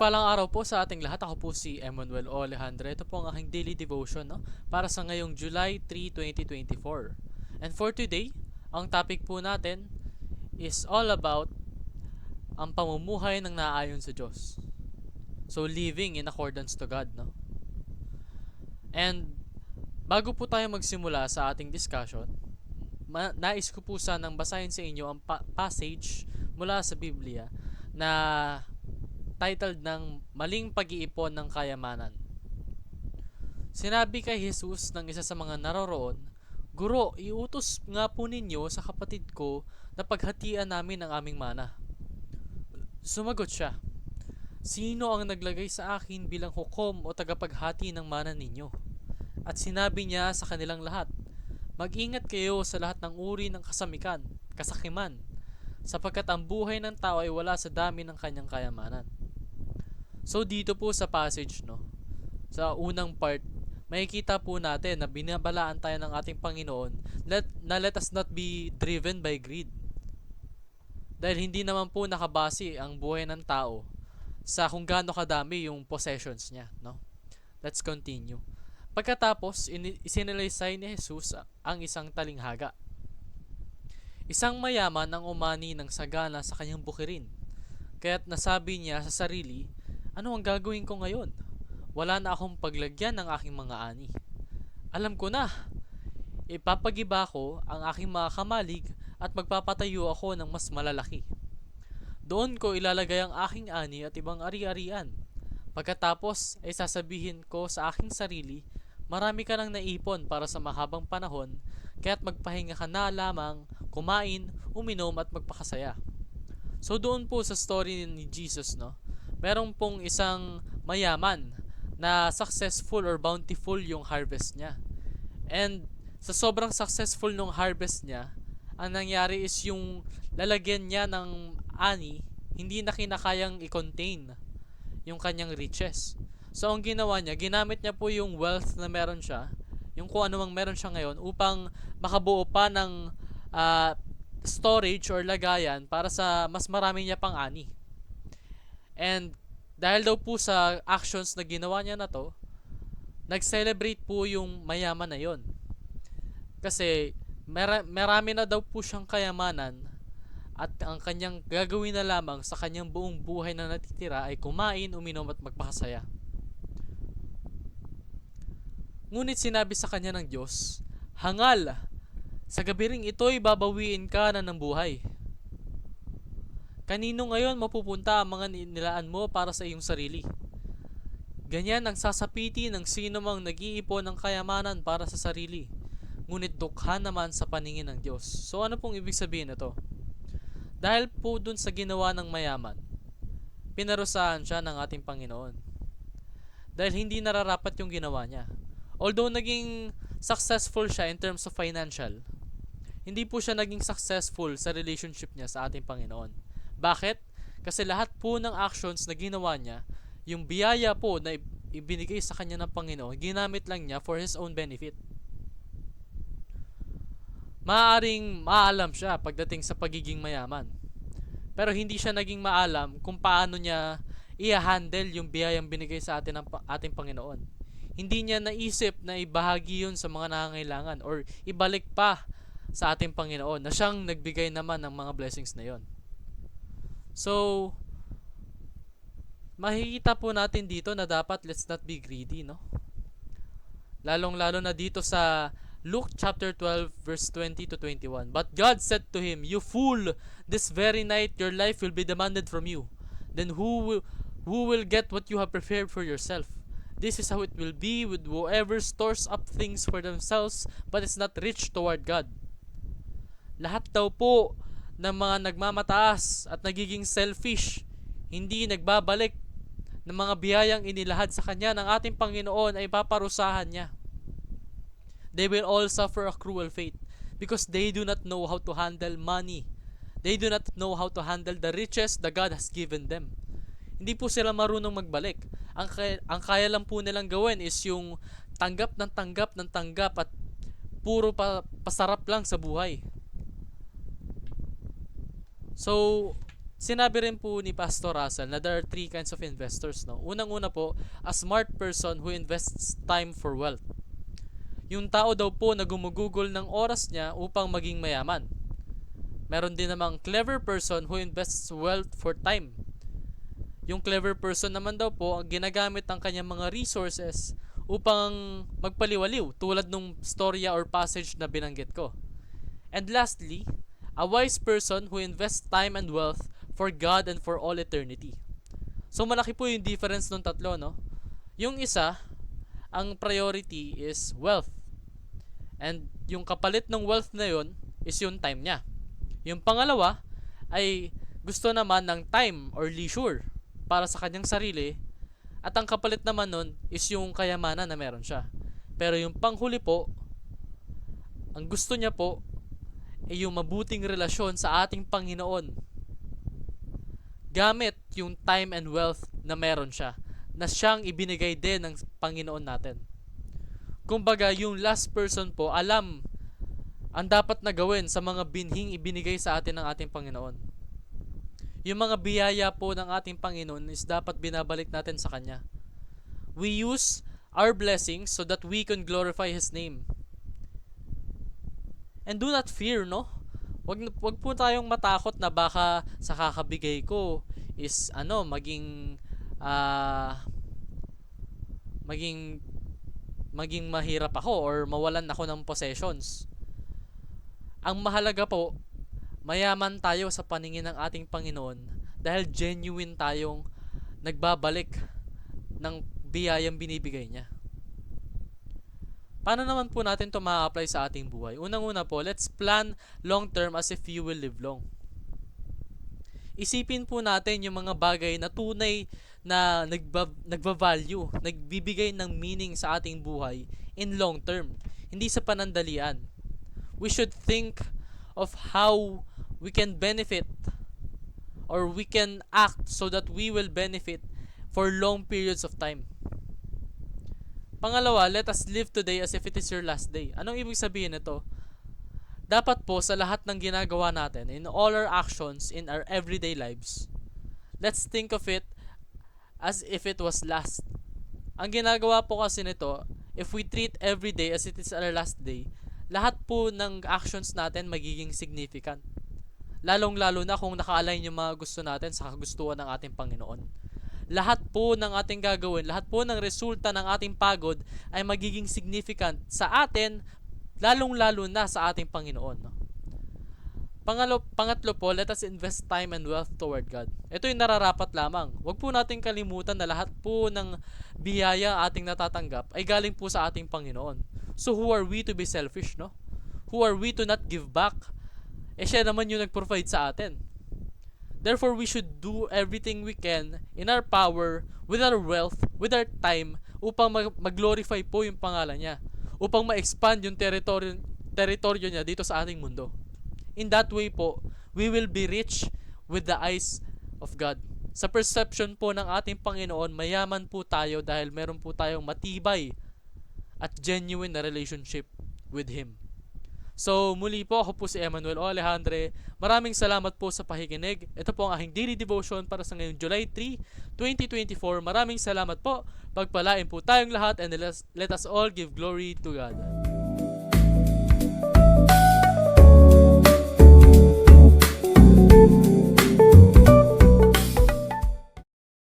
Mapagpalang araw po sa ating lahat. Ako po si Emmanuel O. Alejandro. Ito po ang aking daily devotion, no? Para sa ngayong July 3, 2024. And for today, ang topic po natin is all about ang pamumuhay ng naaayon sa Diyos. So, living in accordance to God, no? And bago po tayo magsimula sa ating discussion, nais ko po sanang basahin sa inyo ang passage mula sa Biblia na titled ng Maling Pag-iipon ng Kayamanan. Sinabi kay Jesus ng isa sa mga naroroon, "Guro, iutos nga po ninyo sa kapatid ko na paghatian namin ang aming mana." Sumagot siya, "Sino ang naglagay sa akin bilang hukom o tagapaghati ng mana ninyo?" At sinabi niya sa kanilang lahat, "Mag-ingat kayo sa lahat ng uri ng kasakiman, sapagkat ang buhay ng tao ay wala sa dami ng kanyang kayamanan." So dito po sa passage, no, sa unang part, makikita po natin na binabalaan tayo ng ating Panginoon let us not be driven by greed. Dahil hindi naman po nakabase ang buhay ng tao sa kung gaano kadami yung possessions niya, no? Let's continue. Pagkatapos, isinalaysay ni Jesus ang isang talinghaga. Isang mayaman ang umani ng sagana sa kanyang bukirin. Kaya't nasabi niya sa sarili, "Ano ang gagawin ko ngayon? Wala na akong paglagyan ng aking mga ani. Alam ko na, ipapagiba ko ang aking mga kamalig at magpapatayo ako ng mas malalaki. Doon ko ilalagay ang aking ani at ibang ari-arian. Pagkatapos ay sasabihin ko sa aking sarili, marami ka nang naipon para sa mahabang panahon, kaya't magpahinga ka na lamang, kumain, uminom at magpakasaya." So doon po sa story ni Jesus, no, merong pong isang mayaman na successful or bountiful yung harvest niya. And sa sobrang successful nung harvest niya, ang nangyari is yung lalagyan niya ng ani, hindi na kinakayang i-contain yung kanyang riches. So ang ginawa niya, ginamit niya po yung wealth na meron siya, yung kung ano mang meron siya ngayon, upang makabuo pa ng storage or lagayan para sa mas marami niya pang ani. And dahil daw po sa actions na ginawa niya na to, nag-celebrate po yung mayaman na yon. Kasi marami na daw po siyang kayamanan at ang kanyang gagawin na lamang sa kanyang buong buhay na natitira ay kumain, uminom at magpakasaya. Ngunit sinabi sa kanya ng Diyos, "Hangal, sa gabi ring ito'y babawiin ka na ng buhay. Kanino ngayon mapupunta ang mga nilaan mo para sa iyong sarili? Ganyan ang sasapiti ng sino mang nag-iipon ng kayamanan para sa sarili, ngunit dukha naman sa paningin ng Diyos." So ano pong ibig sabihin nito? Dahil po dun sa ginawa ng mayaman, pinarusahan siya ng ating Panginoon. Dahil hindi nararapat yung ginawa niya. Although naging successful siya in terms of financial, hindi po siya naging successful sa relationship niya sa ating Panginoon. Bakit? Kasi lahat po ng actions na ginawa niya, yung biyaya po na ibinigay sa kanya ng Panginoon, ginamit lang niya for His own benefit. Maaaring maalam siya pagdating sa pagiging mayaman, pero hindi siya naging maalam kung paano niya i-handle yung biyayang binigay sa atin ng ating Panginoon. Hindi niya naisip na ibahagi yun sa mga nangangailangan or ibalik pa sa ating Panginoon na siyang nagbigay naman ng mga blessings na yon. So, makikita po natin dito na dapat let's not be greedy, no? Lalong-lalo na dito sa Luke chapter 12 verse 20 to 21. "But God said to him, 'You fool, this very night your life will be demanded from you. Then who will get what you have prepared for yourself? This is how it will be with whoever stores up things for themselves but is not rich toward God.'" Lahat daw po ng mga nagmamataas at nagiging selfish, hindi nagbabalik ng mga biyayang inilahad sa kanya ng ating Panginoon, ay paparusahan niya. They will all suffer a cruel fate because they do not know how to handle money. They do not know how to handle the riches that God has given them. Hindi po sila marunong magbalik. Ang kaya lang po nilang gawin is yung tanggap ng tanggap ng tanggap at puro pasarap lang sa buhay. So, Sinabi rin po ni Pastor Russell na there are three kinds of investors, no? Unang-una po, a smart person who invests time for wealth. Yung tao daw po na gumugugol ng oras niya upang maging mayaman. Meron din namang clever person who invests wealth for time. Yung clever person naman daw po ang ginagamit ang kanyang mga resources upang magpaliwaliw tulad nung storya or passage na binanggit ko. And lastly, a wise person who invests time and wealth for God and for all eternity. So malaki po yung difference ng tatlo, no? Yung isa, ang priority is wealth. And yung kapalit ng wealth na yun is yung time niya. Yung pangalawa ay gusto naman ng time or leisure para sa kanyang sarili, at ang kapalit naman nun is yung kayamanan na meron siya. Pero yung panghuli po, ang gusto niya po ay yung mabuting relasyon sa ating Panginoon gamit yung time and wealth na meron siya, na siyang ibinigay din ng Panginoon natin. Kumbaga, yung last person po alam ang dapat na gawin sa mga binhing ibinigay sa atin ng ating Panginoon. Yung mga biyaya po ng ating Panginoon is dapat binabalik natin sa Kanya. We use our blessings so that we can glorify His name. And do not fear, no? Wag po tayong matakot na baka sa kakabigay ko is maging mahirap ako or mawalan ako ng possessions. Ang mahalaga po, mayaman tayo sa paningin ng ating Panginoon dahil genuine tayong nagbabalik ng biyayang binibigay niya. Paano naman po natin ito ma-apply sa ating buhay? Unang-una po, let's plan long-term as if you will live long. Isipin po natin yung mga bagay na tunay na nagva-value, nagbibigay ng meaning sa ating buhay in long-term, hindi sa panandalian. We should think of how we can benefit or we can act so that we will benefit for long periods of time. Pangalawa, let us live today as if it is your last day. Anong ibig sabihin nito? Dapat po sa lahat ng ginagawa natin, in all our actions, in our everyday lives, let's think of it as if it was last. Ang ginagawa po kasi nito, if we treat every day as it is our last day, lahat po ng actions natin magiging significant. Lalong-lalo na kung naka-align yung mga gusto natin sa kagustuhan ng ating Panginoon. Lahat po ng ating gagawin, lahat po ng resulta ng ating pagod ay magiging significant sa atin, lalong-lalo na sa ating Panginoon. Pangatlo po, let us invest time and wealth toward God. Ito yung nararapat lamang. Huwag po natin kalimutan na lahat po ng biyaya ating natatanggap ay galing po sa ating Panginoon. So who are we to be selfish, no? Who are we to not give back? Siya naman yung nag-provide sa atin. Therefore, we should do everything we can in our power, with our wealth, with our time, upang mag-glorify po yung pangalan niya. Upang ma-expand yung teritoryo niya dito sa ating mundo. In that way po, we will be rich with the eyes of God. Sa perception po ng ating Panginoon, mayaman po tayo dahil meron po tayong matibay at genuine na relationship with Him. So, muli po, ako po si Emmanuel O. Alejandre. Maraming salamat po sa pakikinig. Ito po ang aking daily devotion para sa ngayong July 3, 2024. Maraming salamat po. Pagpalain po tayong lahat and let us all give glory to God.